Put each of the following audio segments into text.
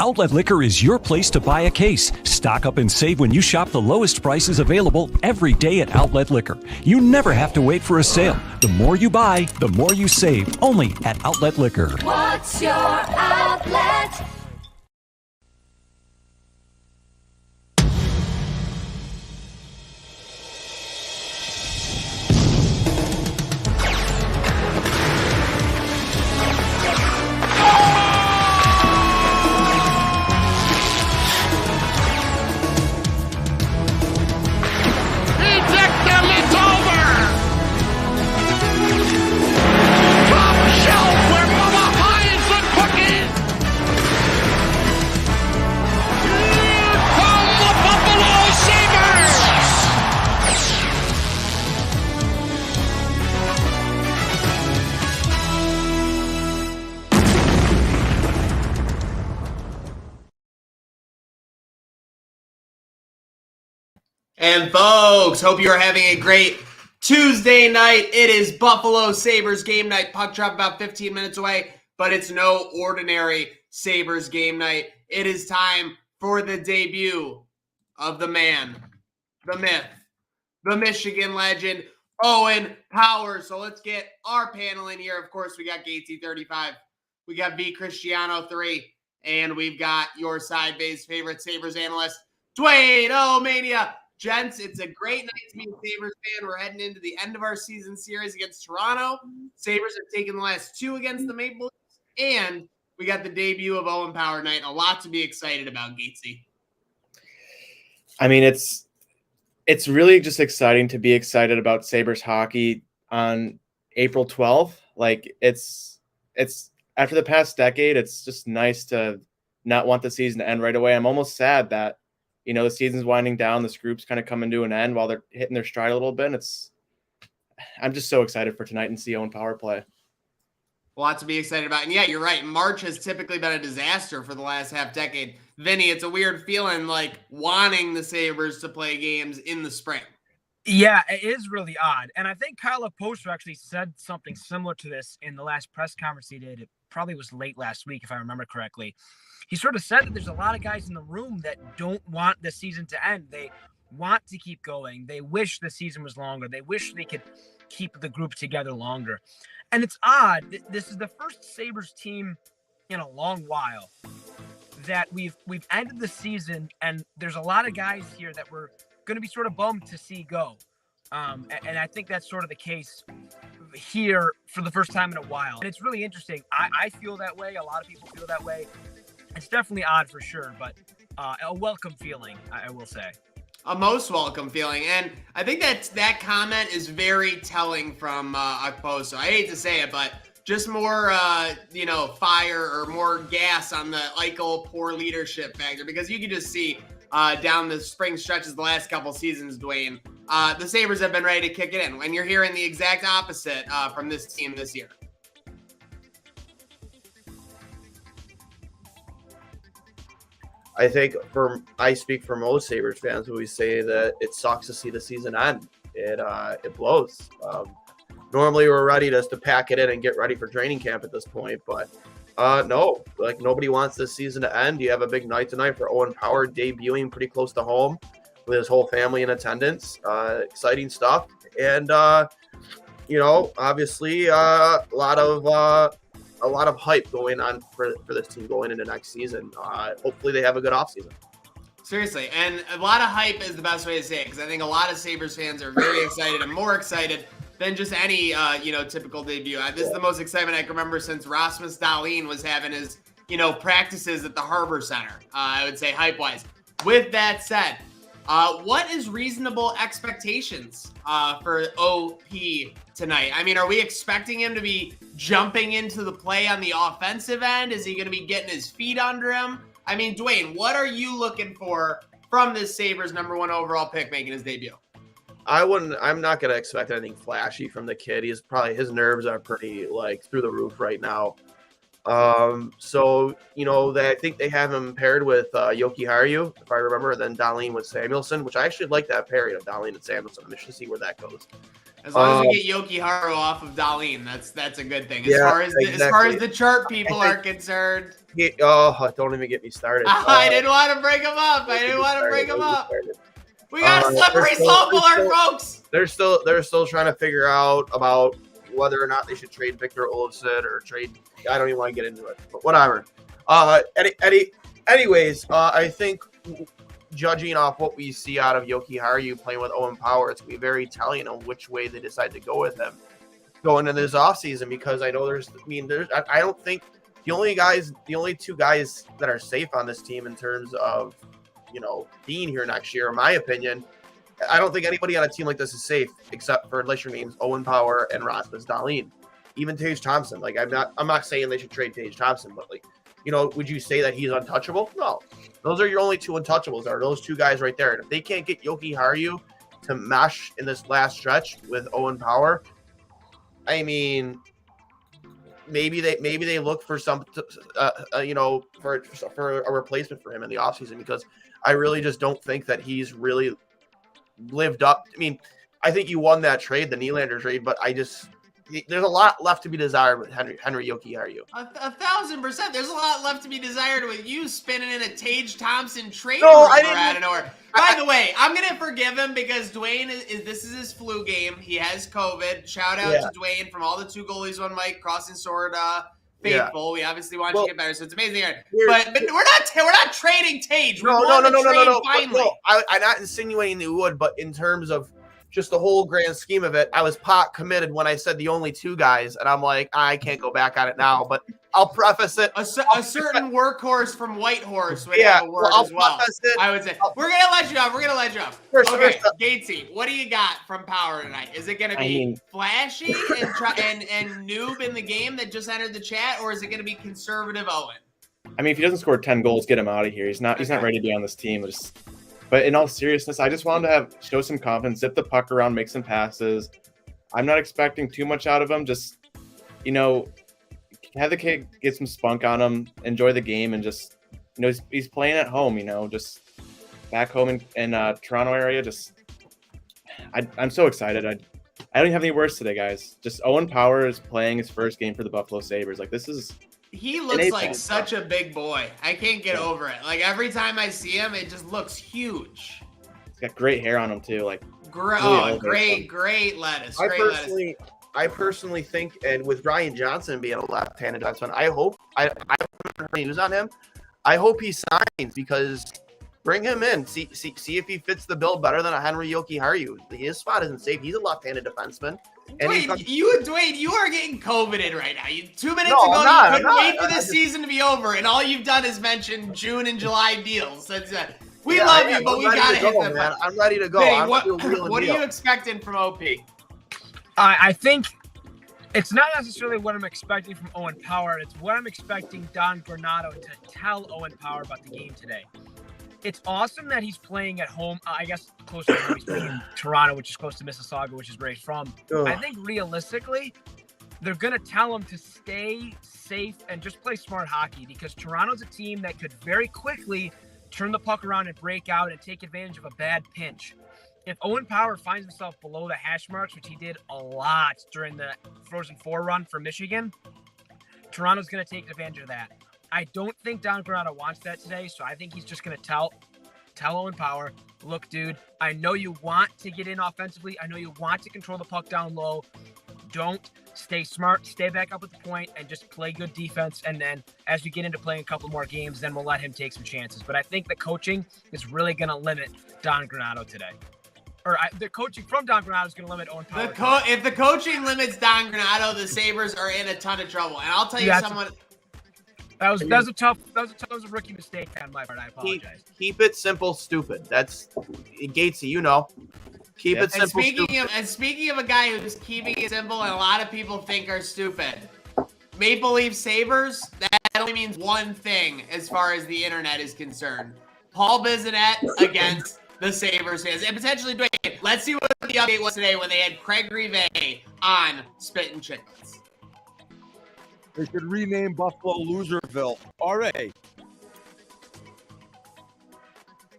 Outlet Liquor is your place to buy a case. Stock up and save when you shop the lowest prices available every day at Outlet Liquor. You never have to wait for a sale. The more you buy, the more you save. Only at Outlet Liquor. What's your outlet? And folks, hope you are having a great Tuesday night. It is Buffalo Sabres game night. Puck drop about 15 minutes away, but it's no ordinary Sabres game night. It is time for the debut of the man, the myth, the Michigan legend, Owen Power. So let's get our panel in here. Of course, we got Gatesy 35, we got V Cristiano 3, and we've got your side base favorite Sabres analyst, Dwayne O'Mania. Gents, it's a great night to be a Sabres fan. We're heading into the end of our season series against Toronto. Sabres have taken the last two against the Maple Leafs, and we got the debut of Owen Power night. A lot to be excited about, Gatesy. I mean, it's really just exciting to be excited about Sabres hockey on April 12th. Like, it's after the past decade, it's just nice to not want the season to end right away. I'm almost sad that, you know, the season's winding down. This group's kind of coming to an end while they're hitting their stride a little bit. I'm just so excited for tonight and see Owen Power play. A lot to be excited about. And yeah, you're right. March has typically been a disaster for the last half decade. Vinny, it's a weird feeling like wanting the Sabres to play games in the spring. Yeah, it is really odd. And I think Kyle Poster actually said something similar to this in the last press conference he did. It probably was late last week, if I remember correctly. He sort of said that there's a lot of guys in the room that don't want the season to end. They want to keep going. They wish the season was longer. They wish they could keep the group together longer. And it's odd. This is the first Sabres team in a long while that we've ended the season, and there's a lot of guys here that we're going to be sort of bummed to see go. And I think that's sort of the case here for the first time in a while. And it's really interesting. I feel that way. A lot of people feel that way. It's definitely odd for sure, but a welcome feeling, I will say. A most welcome feeling. And I think that comment is very telling from Okposo. I hate to say it, but just more, fire or more gas on the Eichel poor leadership factor, because you can just see down the spring stretches the last couple seasons, Dwayne, the Sabres have been ready to kick it in. And you're hearing the exact opposite from this team this year. I think I speak for most Sabres fans when we say that it sucks to see the season end. It blows. Normally we're ready just to pack it in and get ready for training camp at this point, but no, like nobody wants this season to end. You have a big night tonight for Owen Power debuting pretty close to home with his whole family in attendance. Exciting stuff, and obviously a lot of hype going on for this team going into next season. Hopefully they have a good offseason. Seriously, and a lot of hype is the best way to say it, because I think a lot of Sabres fans are very excited and more excited than just any typical debut. This is the most excitement I can remember since Rasmus Dahlin was having his practices at the Harbor Center. I would say hype-wise. With that said, what is reasonable expectations for OP tonight? I mean, are we expecting him to be jumping into the play on the offensive end? Is he going to be getting his feet under him? I mean, Dwayne, what are you looking for from this Sabres number 1 overall pick making his debut? I'm not going to expect anything flashy from the kid. His nerves are pretty through the roof right now. I think they have him paired with Yoki Haru, if I remember, and then Dahlin with Samuelson, which I actually like that pairing of Dahlin and Samuelson. I'm interested to see where that goes. As long as we get Yoki Haru off of Dahlin, that's a good thing. As far as the chart people are concerned, Don't even get me started. I didn't want to break him up. We got a slippery slope alert, folks. They're still trying to figure out about whether or not they should trade Victor Olofsson or trade. I don't even want to get into it, but whatever. Anyways, I think judging off what we see out of Yoki Haru playing with Owen Power, it's going to be very telling on which way they decide to go with him going into this offseason, because I know I don't think the only two guys that are safe on this team in terms of, being here next year, in my opinion, I don't think anybody on a team like this is safe except for, unless your name's Owen Power and Rasmus Dahlin. Even Tage Thompson. Like, I'm not saying they should trade Tage Thompson, but would you say that he's untouchable? No. Those are your only two untouchables, are those two guys right there. And if they can't get Yoki Haru to mesh in this last stretch with Owen Power, I mean, maybe they look for some, for a replacement for him in the offseason, because I really just don't think that he's really lived up. I mean, I think you won that trade, the Nylander trade, but there's a lot left to be desired with Henry Yoki Haru. 1,000%. There's a lot left to be desired with you spinning in a Tage Thompson trade out of nowhere. By the way, I'm gonna forgive him because Dwayne this is his flu game. He has COVID. Shout out to Dwayne from all the 2 goalies, 1 Mike, crossing sword faithful. We obviously want you to get better, so it's amazing. But we're not trading Tage. No. Finally. I'm not insinuating they would, but in terms of just the whole grand scheme of it, I was pot committed when I said the only 2 guys, and I'm like, I can't go back on it now. But I'll preface it. A certain workhorse from Whitehorse would have a word as well. I would say we're gonna let you off. Okay, Gatesy, what do you got from Power tonight? Is it gonna be flashy and noob in the game that just entered the chat, or is it gonna be conservative Owen? I mean, if he doesn't score 10 goals, get him out of here. He's not ready to be on this team. But in all seriousness, I just wanted to show some confidence, zip the puck around, make some passes. I'm not expecting too much out of him. Just, have the kid get some spunk on him, enjoy the game, and just, he's playing at home, just back home in Toronto area. I'm so excited. I don't even have any words today, guys. Just Owen Power is playing his first game for the Buffalo Sabres. Like, this is... He looks like such a big boy. I can't get over it. Like, every time I see him, it just looks huge. He's got great hair on him too. Like, great lettuce. I personally think, and with Ryan Johnson being a left-handed defenseman, I hope I haven't heard any news on him. I hope he signs, because bring him in. See if he fits the bill better than a Henry Yoki Haru. His spot isn't safe. He's a left-handed defenseman. Dwayne, you are getting COVIDed right now. 2 minutes ago, you couldn't wait for this season to be over, and all you've done is mention June and July deals. We love you, but we gotta hit them. Man. I'm ready to go. Vinny, what are you expecting from OP? I think it's not necessarily what I'm expecting from Owen Power. It's what I'm expecting Don Granato to tell Owen Power about the game today. It's awesome that he's playing at home. I guess closer to he's playing in Toronto, which is close to Mississauga, which is where he's from. Ugh. I think realistically, they're going to tell him to stay safe and just play smart hockey, because Toronto's a team that could very quickly turn the puck around and break out and take advantage of a bad pinch. If Owen Power finds himself below the hash marks, which he did a lot during the Frozen Four run for Michigan, Toronto's going to take advantage of that. I don't think Don Granato wants that today, so I think he's just going to tell Owen Power, look, dude, I know you want to get in offensively. I know you want to control the puck down low. Don't. Stay smart, stay back up at the point, and just play good defense. And then as we get into playing a couple more games, then we'll let him take some chances. But I think the coaching is really going to limit Don Granato today. The coaching from Don Granato is going to limit Owen Power. If the coaching limits Don Granato, the Sabres are in a ton of trouble. And I'll tell you someone... That was a rookie mistake on my part. I apologize. Keep it simple, stupid. That's Gatesy, Keep it simple. Speaking of a guy who's keeping it simple, and a lot of people think are stupid, Maple Leaf Sabres. That only means one thing as far as the internet is concerned: Paul Bissonnette against the Sabres fans, and potentially Dwayne. Let's see what the update was today when they had Craig Rivet on Spittin' Chicklets. They should rename Buffalo Loserville. R.A.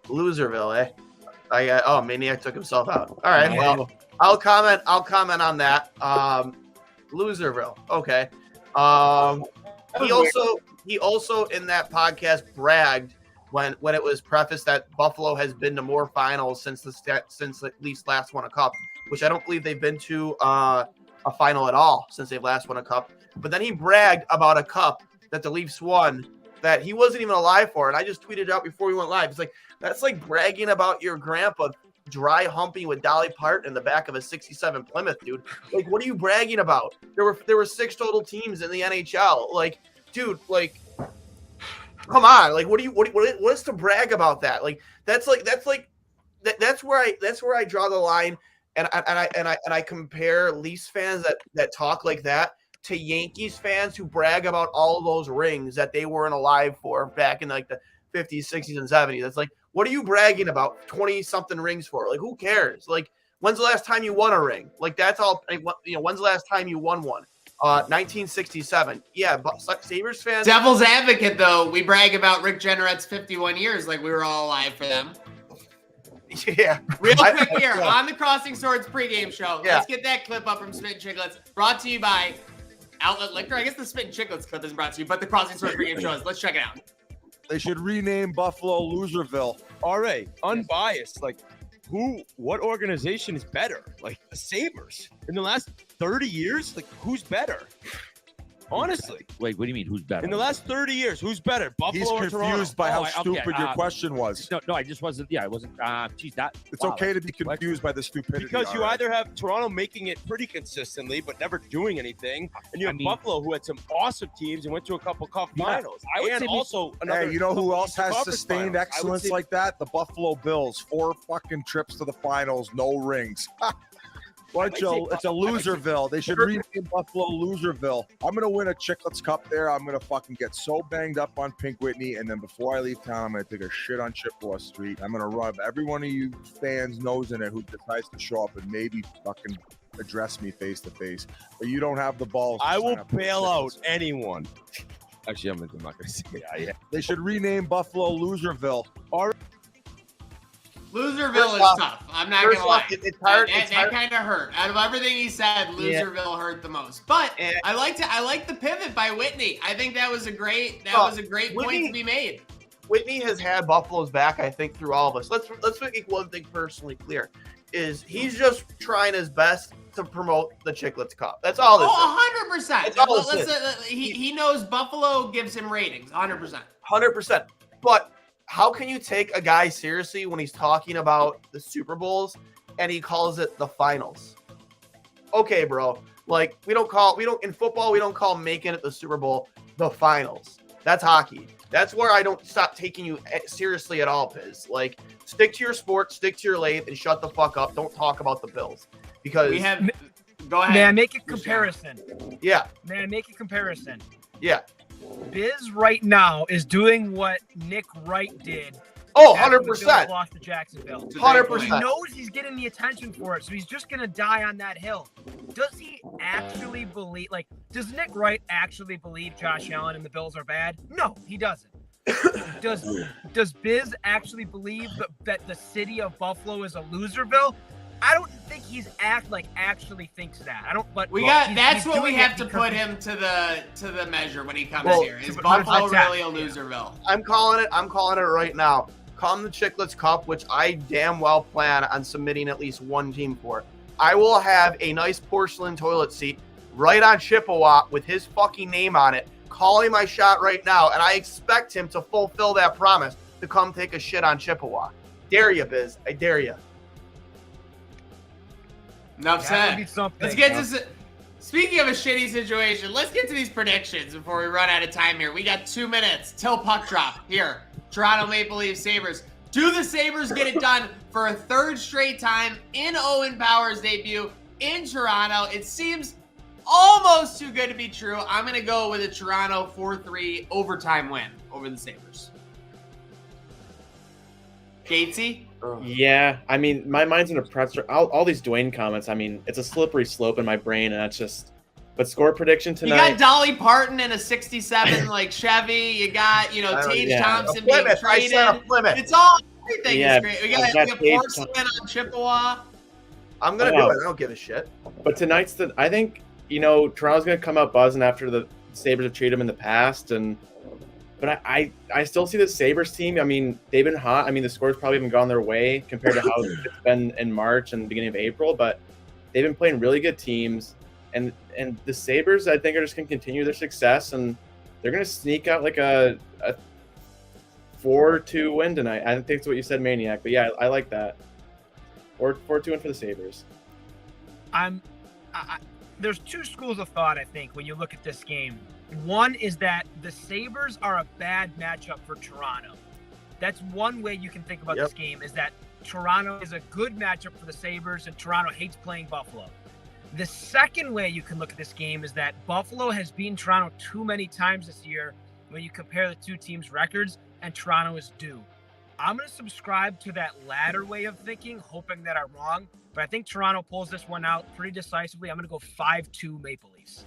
Loserville, eh? Maniac took himself out. All right, well, I'll comment on that. Loserville, okay. he also in that podcast bragged when it was prefaced that Buffalo has been to more finals since at least last won a cup, which I don't believe they've been to a final at all since they've last won a cup. But then he bragged about a cup that the Leafs won that he wasn't even alive for, and I just tweeted out before we went live. It's like, that's like bragging about your grandpa dry humping with Dolly Parton in the back of a 67 Plymouth, dude. Like, what are you bragging about? There were 6 total teams in the NHL. Like, dude, like, come on. Like, what is to brag about that? Like, that's where I draw the line, and I compare Leafs fans that talk like that to Yankees fans who brag about all of those rings that they weren't alive for back in like the 50s, 60s, and 70s. It's like, what are you bragging about 20-something rings for? Like, who cares? Like, when's the last time you won a ring? Like, that's all. When's the last time you won one? 1967. Yeah, but Sabres fans. Devil's advocate, though, we brag about Rick Jenneret's 51 years like we were all alive for them. Yeah. Real quick here, on the Crossing Swords pregame show. Yeah. Let's get that clip up from Spit and Chicklets, brought to you by Outlet Liquor. I guess the Spit and Chicklets clip isn't brought to you, but the Crossing Swords pregame show is. Let's check it out. They should rename Buffalo Loserville. RA, unbiased. Like, what organization is better? Like, the Sabres. In the last 30 years, like, who's better? Honestly. Wait, what do you mean? Who's better? In the last 30 years, who's better? Buffalo He's or Toronto? confused by how stupid your question was. No, I just wasn't. Yeah, I wasn't. Geez, that. It's okay to be confused by the stupidity. Because you all right. either have Toronto making it pretty consistently, but never doing anything, and you have Buffalo, who had some awesome teams and went to a couple cup finals. I would and say also another. Hey, you know who couple else has conference sustained finals. excellence like that? The Buffalo Bills. 4 fucking trips to the finals, no rings. It's a Loserville. They should rename Buffalo Loserville. I'm going to win a Chicklets Cup there. I'm going to fucking get so banged up on Pink Whitney, and then before I leave town, I'm going to take a shit on Chippewa Street. I'm going to rub every one of you fans' nose in it who decides to show up and maybe fucking address me face to face. But you don't have the balls. I will bail out anyone. Actually, I'm not going to say that. Yeah. They should rename Buffalo Loserville. Loserville is tough. I'm not gonna lie. It's hard. That kind of hurt. Out of everything he said, Loserville hurt the most. But I like the pivot by Whitney. I think that was a great point to be made. Whitney has had Buffalo's back, I think, through all of us. Let's make one thing personally clear: is he's just trying his best to promote the Chicklets Cup. That's all this is. 100%. He knows Buffalo gives him ratings. 100%. 100%. But how can you take a guy seriously when he's talking about the Super Bowls and he calls it the finals? Okay, bro. Like, in football, we don't call making it the Super Bowl the finals. That's hockey. That's where I don't stop taking you seriously at all, Piz. Like, stick to your sport, stick to your lathe, and shut the fuck up. Don't talk about the Bills. Because go ahead. May I make a comparison? Yeah. May I make a comparison? Yeah. Biz right now is doing what Nick Wright did. Oh, 100%. Lost to Jacksonville. 100%. He knows he's getting the attention for it, so he's just gonna die on that hill. Does he actually believe? Like, does Nick Wright actually believe Josh Allen and the Bills are bad? No, he doesn't. Does Biz actually believe that the city of Buffalo is a Loserville? I don't think he's actually thinks that. I don't. But that's what we have to put him to the measure when he comes here. Is Buffalo really a Loserville? I'm calling it right now. Come the Chicklets Cup, which I damn well plan on submitting at least one team for. I will have a nice porcelain toilet seat right on Chippewa with his fucking name on it, calling my shot right now, and I expect him to fulfill that promise to come take a shit on Chippewa. Dare you, Biz? I dare you. Enough said. Let's get to. Speaking of a shitty situation, let's get to these predictions before we run out of time here. We got 2 minutes till puck drop here. Toronto Maple Leafs Sabres. Do the Sabres get it done for a third straight time in Owen Power's debut in Toronto? It seems almost too good to be true. I'm going to go with a Toronto 4-3 overtime win over the Sabres. Gatesy? Yeah, I mean, my mind's in a pressure. All these Dwayne comments, I mean, it's a slippery slope in my brain, and that's just. But score prediction tonight. You got Dolly Parton in a 67 like Chevy. You got Tage Thompson being traded. It's all everything is great. We got porcelain on Chippewa. I'm gonna do it. I don't give a shit. But tonight's I think Toronto's gonna come out buzzing after the Sabres have treated them in the past, and But I still see the Sabres team. I mean, they've been hot. I mean, the scores probably haven't gone their way compared to how it's been in March and the beginning of April, but they've been playing really good teams. And the Sabres, I think, are just going to continue their success, and they're going to sneak out like a 4-2 win tonight. I think that's what you said, Maniac. But yeah, I like that. 4-2 win for the Sabres. There's two schools of thought, I think, when you look at this game. One is that the Sabres are a bad matchup for Toronto. That's one way you can think about this game, is that Toronto is a good matchup for the Sabres, and Toronto hates playing Buffalo. The second way you can look at this game is that Buffalo has beaten Toronto too many times this year when you compare the two teams' records, and Toronto is due. I'm going to subscribe to that latter way of thinking, hoping that I'm wrong, but I think Toronto pulls this one out pretty decisively. I'm going to go 5-2 Maple Leafs.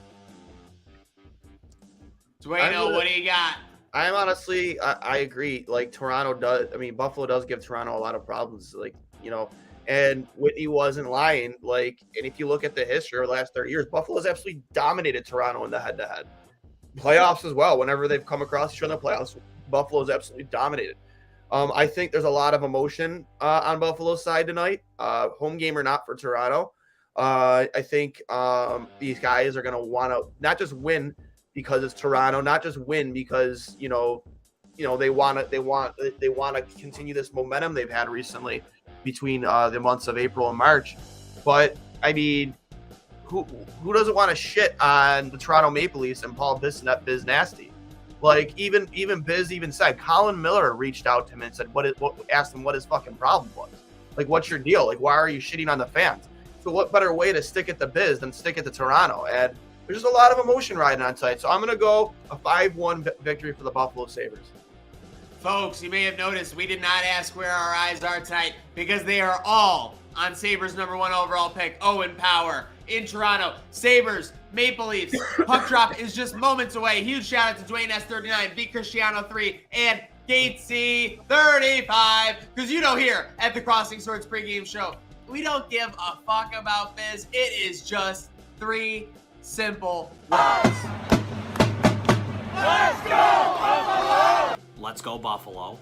Dwayno, what do you got? I'm honestly, I agree. Like Buffalo does give Toronto a lot of problems. Like, and Whitney wasn't lying. Like, and if you look at the history of the last 30 years, Buffalo has absolutely dominated Toronto in the head-to-head. Playoffs as well. Whenever they've come across each other in the playoffs, Buffalo has absolutely dominated. I think there's a lot of emotion on Buffalo's side tonight. Home game or not for Toronto. I think these guys are going to want to not just win because it's Toronto, not just win because they want to continue this momentum they've had recently between the months of April and March. But I mean, who doesn't want to shit on the Toronto Maple Leafs and Paul Biz Nasty? Like even Biz even said, Colin Miller reached out to him and said asked him what his fucking problem was. Like, what's your deal? Like, why are you shitting on the fans? So what better way to stick it to Biz than stick it to Toronto? And there's just a lot of emotion riding on tonight. So I'm going to go a 5-1 victory for the Buffalo Sabres. Folks, you may have noticed we did not ask where our eyes are tonight because they are all on Sabres' #1 overall pick, Owen Power, in Toronto. Sabres, Maple Leafs, puck drop is just moments away. Huge shout out to Dwayne S39, V Cristiano 3, and Gatesy 35. Because here at the Crossing Swords pregame show, we don't give a fuck about this. It is just 3 simple words. Let's go, Buffalo! Let's go, Buffalo.